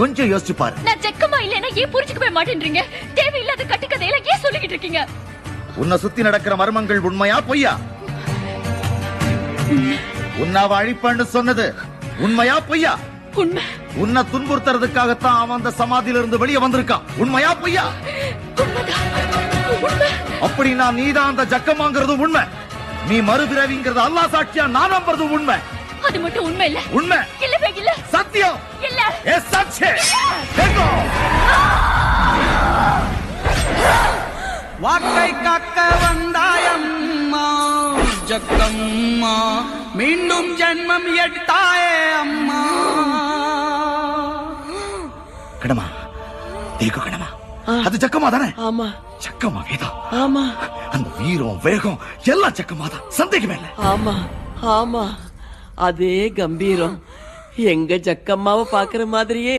கொஞ்சம் யோசிச்சு பாரு. நான் ஜக்கம்மா இல்லைன்னா ஏன் புரிஞ்சுக்கவே மாட்டேன்றீங்க? தேவையில்லாத கட்டுக்கதையெல்லாம் ஏன் சொல்லிக்கிட்டு இருக்கீங்க? உன்னை சுத்தி நடக்கிற மர்மங்கள் உண்மையா பொய்யா? உன்னாவ அழிப்பன்னு சொன்னது உண்மையா பொய்யா? உண்மை. உன்னை துன்புறுத்துறதுக்காகத்தான் அவன் அந்த சமாதியில இருந்து வெளியே வந்திருக்கான். உண்மையா பொய்யா? அப்படின்னா நீதான் அந்த ஜக்கமாங்கிறது உண்மை. நீ மறுபிறவிங்கிறது அல்லாஹ் சாட்சியா நான் நம்புறது உண்மை. அது மட்டும் உண்மை இல்ல. உண்மை இல்லவே இல்ல. சத்தியம் இல்ல. எஸ் சாட்சி. கேக்கோ வாக்கை காக்க வந்தாயம்மா ஜக்கம்மா, மீண்டும் ஜென்மம் எடுத்தாயே அம்மா. கடமா தேக்கு கடமா, அது ஜக்கமா தானே? ஆமா. ஜக்கமாவே தான். ஆமா. அந்த வீரம் வேகம் எல்லாம் ஜக்கமா தான், சந்தேகமே இல்ல. ஆமா ஆமா, அதே கம்பீரம் எங்க ஜக்கம்மாவை பாக்குற மாதிரியே